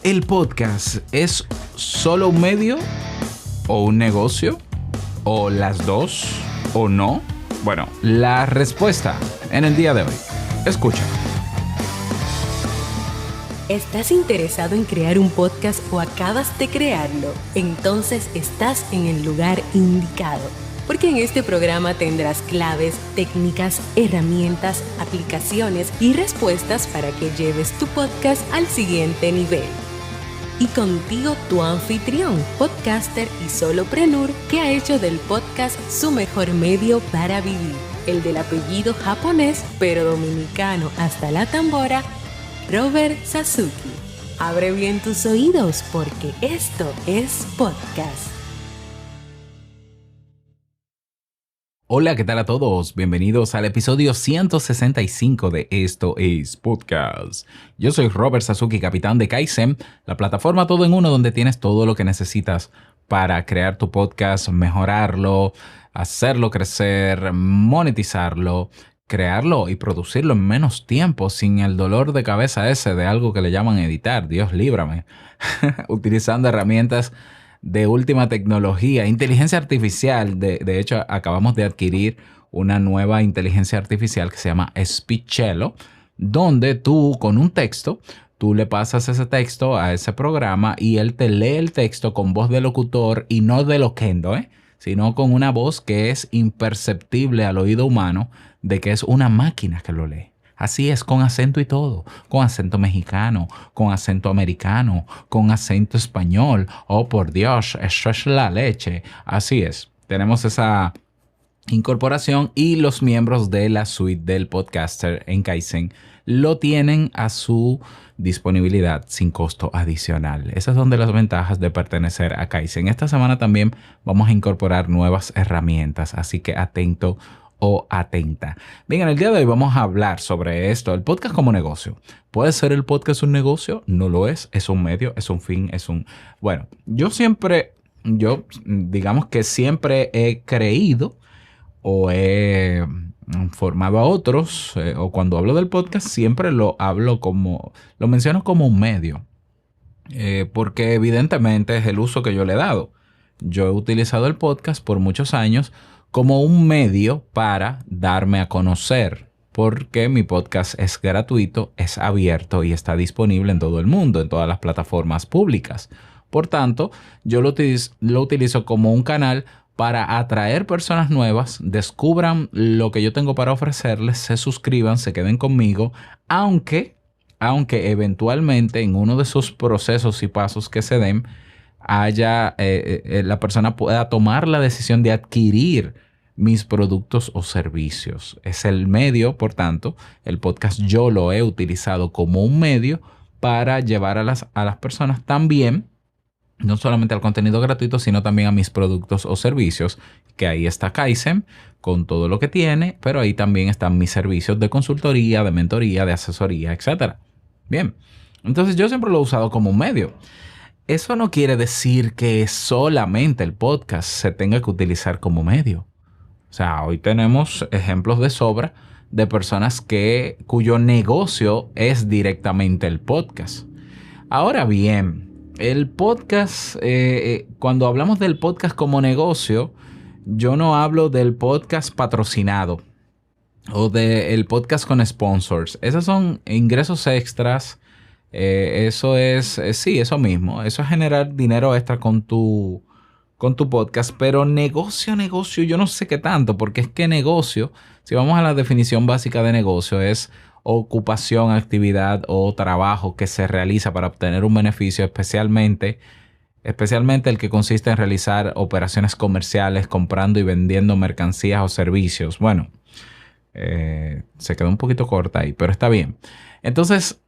¿El podcast es solo un medio o un negocio? ¿O las dos? ¿O no? Bueno, la respuesta en el día de hoy. Escucha. ¿Estás interesado en crear un podcast o acabas de crearlo? Entonces estás en el lugar indicado, porque en este programa tendrás claves, técnicas, herramientas, aplicaciones y respuestas para que lleves tu podcast al siguiente nivel. Y contigo tu anfitrión, podcaster y solopreneur que ha hecho del podcast su mejor medio para vivir, el del apellido japonés pero dominicano hasta la tambora, Robert Sasuki. Abre bien tus oídos porque esto es podcast. Hola, ¿qué tal a todos? Bienvenidos al episodio 165 de Esto es Podcast. Yo soy Robert Sasuki, capitán de Kaizen, la plataforma todo en uno donde tienes todo lo que necesitas para crear tu podcast, mejorarlo, hacerlo crecer, monetizarlo, crearlo y producirlo en menos tiempo sin el dolor de cabeza ese de algo que le llaman editar. Dios líbrame. Utilizando herramientas de última tecnología, inteligencia artificial. De hecho, acabamos de adquirir una nueva inteligencia artificial que se llama Speechelo, donde tú con un texto, tú le pasas ese texto a ese programa y él te lee el texto con voz de locutor y no de loquendo, sino con una voz que es imperceptible al oído humano de que es una máquina que lo lee. Así es, con acento y todo, con acento mexicano, con acento americano, con acento español. Oh, por Dios, eso es la leche. Así es, tenemos esa incorporación y los miembros de la suite del podcaster en Kaizen lo tienen a su disponibilidad sin costo adicional. Esas son de las ventajas de pertenecer a Kaizen. Esta semana también vamos a incorporar nuevas herramientas, así que atento o atenta. Bien, en el día de hoy vamos a hablar sobre esto, el podcast como negocio. ¿Puede ser el podcast un negocio? No lo es. Es un medio, es un fin, es un... Bueno, yo digamos que siempre he creído o he formado a otros, o cuando hablo del podcast siempre lo menciono como un medio, porque evidentemente es el uso que yo le he dado. Yo he utilizado el podcast por muchos años como un medio para darme a conocer, porque mi podcast es gratuito, es abierto y está disponible en todo el mundo, en todas las plataformas públicas. Por tanto, yo lo utilizo como un canal para atraer personas nuevas, descubran lo que yo tengo para ofrecerles, se suscriban, se queden conmigo, aunque eventualmente en uno de esos procesos y pasos que se den, la persona pueda tomar la decisión de adquirir mis productos o servicios. Es el medio, por tanto, el podcast yo lo he utilizado como un medio para llevar a las personas también, no solamente al contenido gratuito, sino también a mis productos o servicios, que ahí está Kaizen con todo lo que tiene, pero ahí también están mis servicios de consultoría, de mentoría, de asesoría, etc. Bien, entonces yo siempre lo he usado como un medio. Eso no quiere decir que solamente el podcast se tenga que utilizar como medio. O sea, hoy tenemos ejemplos de sobra de personas cuyo negocio es directamente el podcast. Ahora bien, el podcast, cuando hablamos del podcast como negocio, yo no hablo del podcast patrocinado o del podcast con sponsors. Esos son ingresos extras. Eso es, sí, eso mismo. Eso es generar dinero extra con tu podcast, pero negocio, yo no sé qué tanto, porque es que negocio, si vamos a la definición básica de negocio, es ocupación, actividad o trabajo que se realiza para obtener un beneficio, especialmente el que consiste en realizar operaciones comerciales, comprando y vendiendo mercancías o servicios. Bueno, se quedó un poquito corta ahí, pero está bien. Entonces,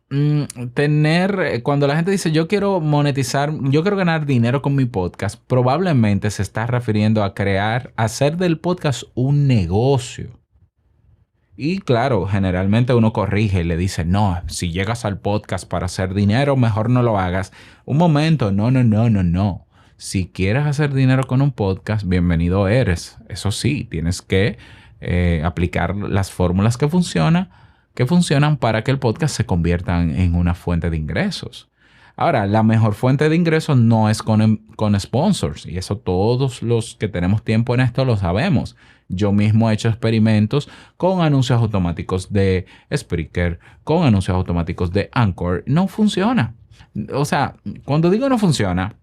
cuando la gente dice yo quiero monetizar, yo quiero ganar dinero con mi podcast, probablemente se está refiriendo a hacer del podcast un negocio. Y claro, generalmente uno corrige y le dice, no, si llegas al podcast para hacer dinero, mejor no lo hagas. Un momento, no. Si quieres hacer dinero con un podcast, bienvenido eres. Eso sí, tienes que aplicar las fórmulas que funcionan para que el podcast se convierta en una fuente de ingresos. Ahora, la mejor fuente de ingresos no es con sponsors, y eso todos los que tenemos tiempo en esto lo sabemos. Yo mismo he hecho experimentos con anuncios automáticos de Spreaker, con anuncios automáticos de Anchor. No funciona. O sea, cuando digo no funciona,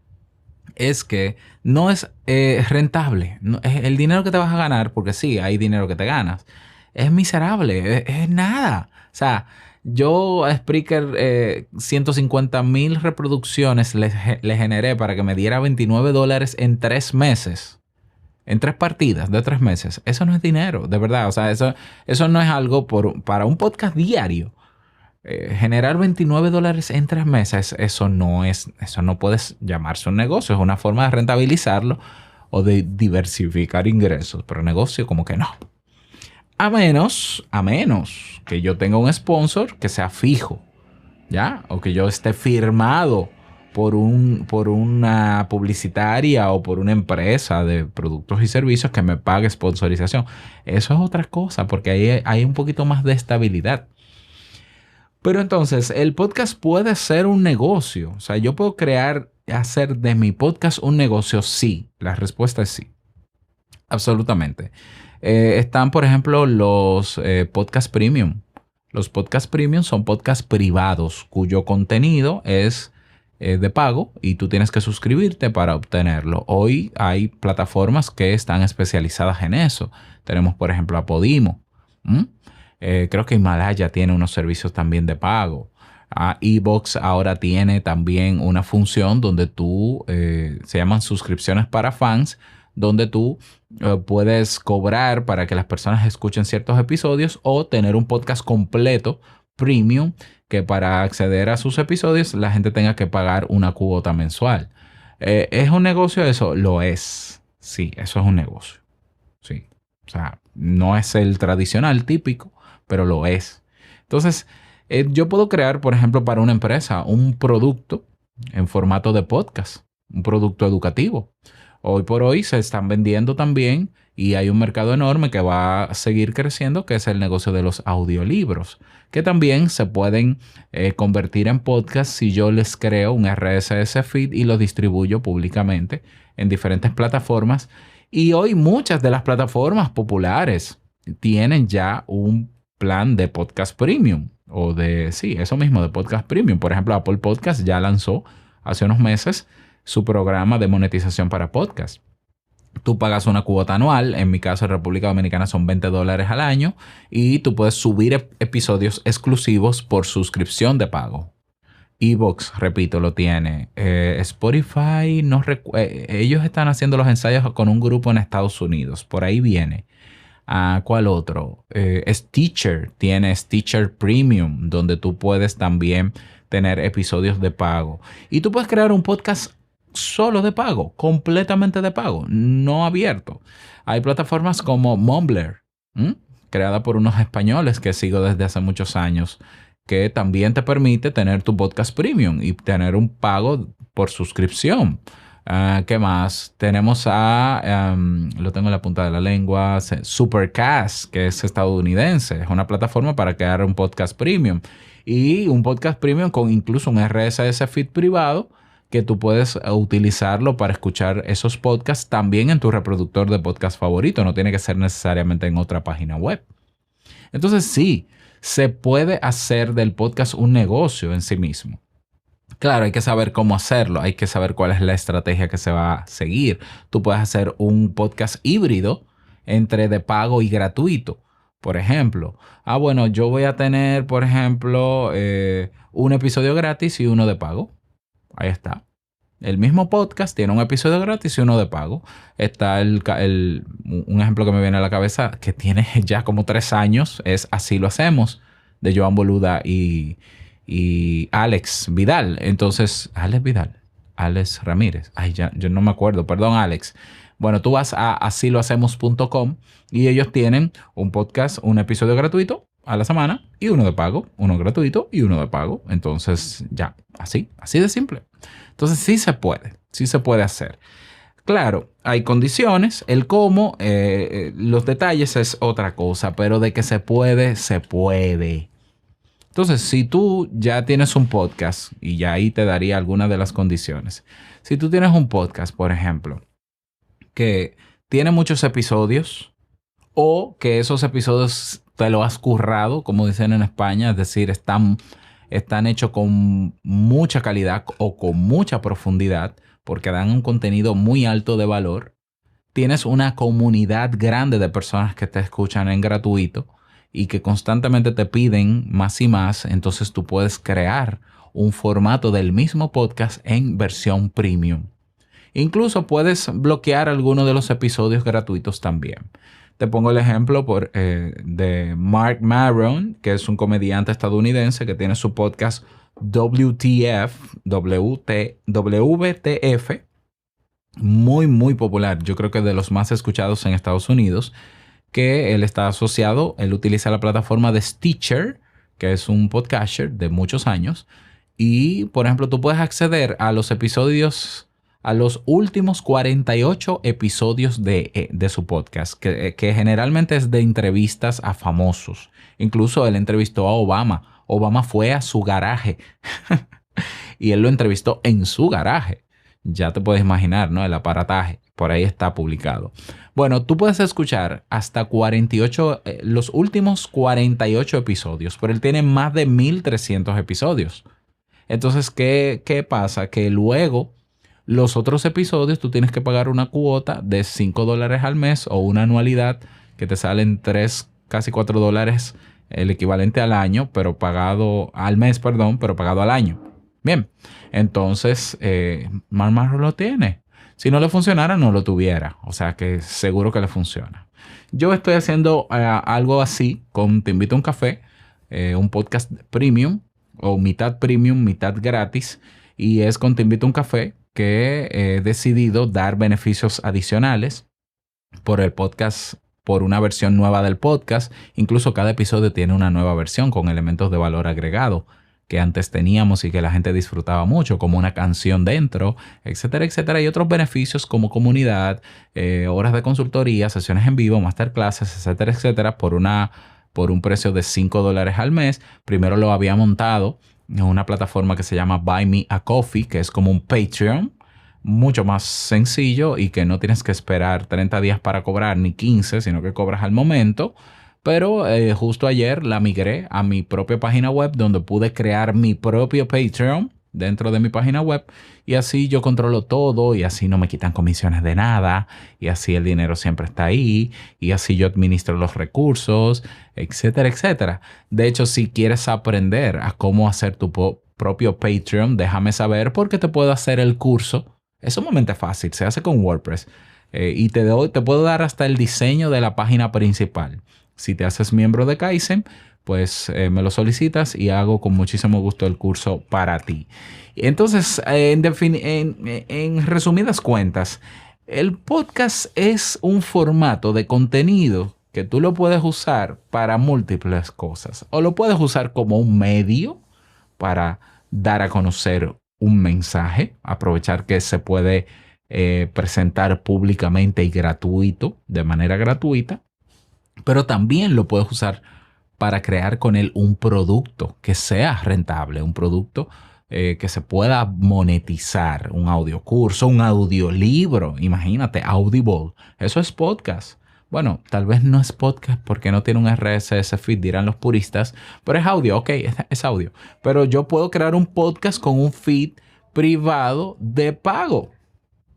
es que no es rentable. No, es el dinero que te vas a ganar, porque sí, hay dinero que te ganas. Es miserable, es nada. O sea, yo a Spreaker 150,000 reproducciones le generé para que me diera $29 en 3 meses. En 3 partidas de 3 meses. Eso no es dinero, de verdad. O sea, eso no es algo para un podcast diario. Generar $29 en 3 meses, eso no puede llamarse un negocio. Es una forma de rentabilizarlo o de diversificar ingresos. Pero negocio como que no. A menos que yo tenga un sponsor que sea fijo, ¿ya? O que yo esté firmado por una publicitaria o por una empresa de productos y servicios que me pague sponsorización. Eso es otra cosa, porque ahí hay un poquito más de estabilidad. Pero entonces, el podcast puede ser un negocio. O sea, yo puedo hacer de mi podcast un negocio. Sí, la respuesta es sí. Absolutamente. Están, por ejemplo, los podcast premium. Los podcast premium son podcasts privados cuyo contenido es de pago y tú tienes que suscribirte para obtenerlo. Hoy hay plataformas que están especializadas en eso. Tenemos, por ejemplo, a Podimo. Creo que Himalaya tiene unos servicios también de pago. iVoox ahora tiene también una función donde se llaman suscripciones para fans, donde tú puedes cobrar para que las personas escuchen ciertos episodios o tener un podcast completo premium que para acceder a sus episodios la gente tenga que pagar una cuota mensual. ¿Es un negocio eso? Lo es. Sí, eso es un negocio. Sí. O sea, no es el tradicional típico, pero lo es. Entonces, yo puedo crear, por ejemplo, para una empresa un producto en formato de podcast, un producto educativo. Hoy por hoy se están vendiendo también y hay un mercado enorme que va a seguir creciendo, que es el negocio de los audiolibros, que también se pueden convertir en podcast si yo les creo un RSS feed y lo distribuyo públicamente en diferentes plataformas. Y hoy muchas de las plataformas populares tienen ya un plan de podcast premium sí, eso mismo de podcast premium. Por ejemplo, Apple Podcast ya lanzó hace unos meses su programa de monetización para podcast. Tú pagas una cuota anual, en mi caso en República Dominicana son $20 al año y tú puedes subir episodios exclusivos por suscripción de pago. iVoox, repito, lo tiene. Spotify, ellos están haciendo los ensayos con un grupo en Estados Unidos, por ahí viene. ¿Cuál otro? Stitcher, tiene Stitcher Premium, donde tú puedes también tener episodios de pago. Y tú puedes crear un podcast solo de pago, completamente de pago, no abierto. Hay plataformas como Mumbler, creada por unos españoles que sigo desde hace muchos años, que también te permite tener tu podcast premium y tener un pago por suscripción. ¿Qué más? Tenemos lo tengo en la punta de la lengua, Supercast, que es estadounidense. Es una plataforma para crear un podcast premium. Y un podcast premium con incluso un RSS feed privado que tú puedes utilizarlo para escuchar esos podcasts también en tu reproductor de podcast favorito. No tiene que ser necesariamente en otra página web. Entonces sí, se puede hacer del podcast un negocio en sí mismo. Claro, hay que saber cómo hacerlo, hay que saber cuál es la estrategia que se va a seguir. Tú puedes hacer un podcast híbrido entre de pago y gratuito. Por ejemplo, bueno, yo voy a tener, por ejemplo, un episodio gratis y uno de pago. Ahí está. El mismo podcast tiene un episodio gratis y uno de pago. Está un ejemplo que me viene a la cabeza que tiene ya como 3 años. Es Así lo hacemos, de Joan Boluda y Alex Vidal. Entonces, Alex Ramírez. Yo no me acuerdo. Perdón, Alex. Bueno, tú vas a asilohacemos.com y ellos tienen un podcast, un episodio gratuito a la semana y uno de pago, uno gratuito y uno de pago. Entonces, ya, así de simple. Entonces, sí se puede hacer. Claro, hay condiciones, el cómo, los detalles es otra cosa, pero de que se puede, se puede. Entonces, si tú ya tienes un podcast, y ya ahí te daría algunas de las condiciones. Si tú tienes un podcast, por ejemplo, que tiene muchos episodios o que esos episodios te lo has currado, como dicen en España, es decir, están hechos con mucha calidad o con mucha profundidad porque dan un contenido muy alto de valor. Tienes una comunidad grande de personas que te escuchan en gratuito y que constantemente te piden más y más, entonces tú puedes crear un formato del mismo podcast en versión premium. Incluso puedes bloquear algunos de los episodios gratuitos también. Te pongo el ejemplo de Mark Maron, que es un comediante estadounidense que tiene su podcast WTF, muy, muy popular. Yo creo que de los más escuchados en Estados Unidos, que él está asociado, él utiliza la plataforma de Stitcher, que es un podcaster de muchos años. Y, por ejemplo, tú puedes acceder a los episodios, a los últimos 48 episodios de su podcast, que generalmente es de entrevistas a famosos. Incluso él entrevistó a Obama. Obama fue a su garaje y él lo entrevistó en su garaje. Ya te puedes imaginar, ¿no? El aparataje. Por ahí está publicado. Bueno, tú puedes escuchar hasta 48, los últimos 48 episodios, pero él tiene más de 1,300 episodios. Entonces, ¿qué pasa? Que luego los otros episodios tú tienes que pagar una cuota de $5 al mes o una anualidad que te salen casi $4, el equivalente al año, pero pagado al mes, perdón, pero pagado al año. Bien, entonces Mark Maron lo tiene. Si no le funcionara, no lo tuviera. O sea que seguro que le funciona. Yo estoy haciendo algo así con Te Invito a un Café, un podcast premium o mitad premium, mitad gratis. Y es con Te Invito a un Café que he decidido dar beneficios adicionales por el podcast, por una versión nueva del podcast. Incluso cada episodio tiene una nueva versión con elementos de valor agregado que antes teníamos y que la gente disfrutaba mucho, como una canción dentro, etcétera, etcétera. Y otros beneficios como comunidad, horas de consultoría, sesiones en vivo, masterclasses, etcétera, etcétera, por un precio de $5 al mes. Primero lo había montado en una plataforma que se llama Buy Me a Coffee, que es como un Patreon, mucho más sencillo y que no tienes que esperar 30 días para cobrar ni 15, sino que cobras al momento. Pero justo ayer la migré a mi propia página web donde pude crear mi propio Patreon dentro de mi página web y así yo controlo todo y así no me quitan comisiones de nada y así el dinero siempre está ahí y así yo administro los recursos, etcétera, etcétera. De hecho, si quieres aprender a cómo hacer tu propio Patreon, déjame saber porque te puedo hacer el curso. Es sumamente fácil, se hace con WordPress y te puedo dar hasta el diseño de la página principal. Si te haces miembro de Kaizen, pues me lo solicitas y hago con muchísimo gusto el curso para ti. Entonces, en resumidas cuentas, el podcast es un formato de contenido que tú lo puedes usar para múltiples cosas. O lo puedes usar como un medio para dar a conocer un mensaje, aprovechar que se puede presentar públicamente y gratuito, de manera gratuita. Pero también lo puedes usar para crear con él un producto que sea rentable, un producto que se pueda monetizar, un audiocurso, un audiolibro. Imagínate, Audible. Eso es podcast. Bueno, tal vez no es podcast porque no tiene un RSS feed, dirán los puristas, pero es audio, ok, es audio. Pero yo puedo crear un podcast con un feed privado de pago.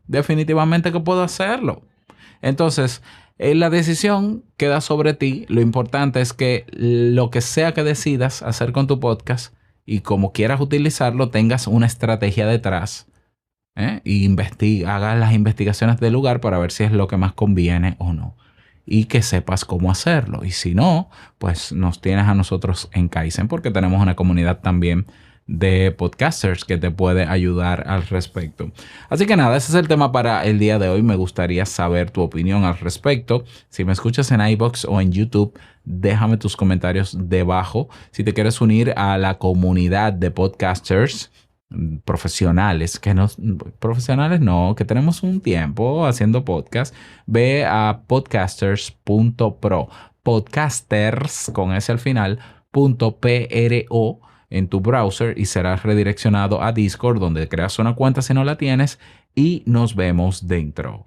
Definitivamente que puedo hacerlo. Entonces, la decisión queda sobre ti. Lo importante es que lo que sea que decidas hacer con tu podcast y como quieras utilizarlo, tengas una estrategia detrás. Y hagas las investigaciones del lugar para ver si es lo que más conviene o no. Y que sepas cómo hacerlo. Y si no, pues nos tienes a nosotros en Kaizen porque tenemos una comunidad también de podcasters que te puede ayudar al respecto. Así que nada, ese es el tema para el día de hoy. Me gustaría saber tu opinión al respecto. Si me escuchas en iVoox o en YouTube, déjame tus comentarios debajo. Si te quieres unir a la comunidad de podcasters profesionales, que tenemos un tiempo haciendo podcast, ve a podcasters.pro, podcasters con ese al final, en tu browser y serás redireccionado a Discord, donde creas una cuenta si no la tienes y nos vemos dentro.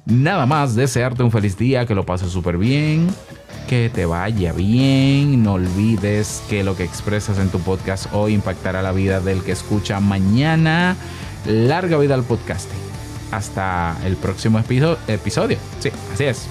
Nada más, desearte un feliz día, que lo pases súper bien, que te vaya bien. No olvides que lo que expresas en tu podcast hoy impactará la vida del que escucha mañana. Larga vida al podcasting. Hasta el próximo episodio. Sí, así es.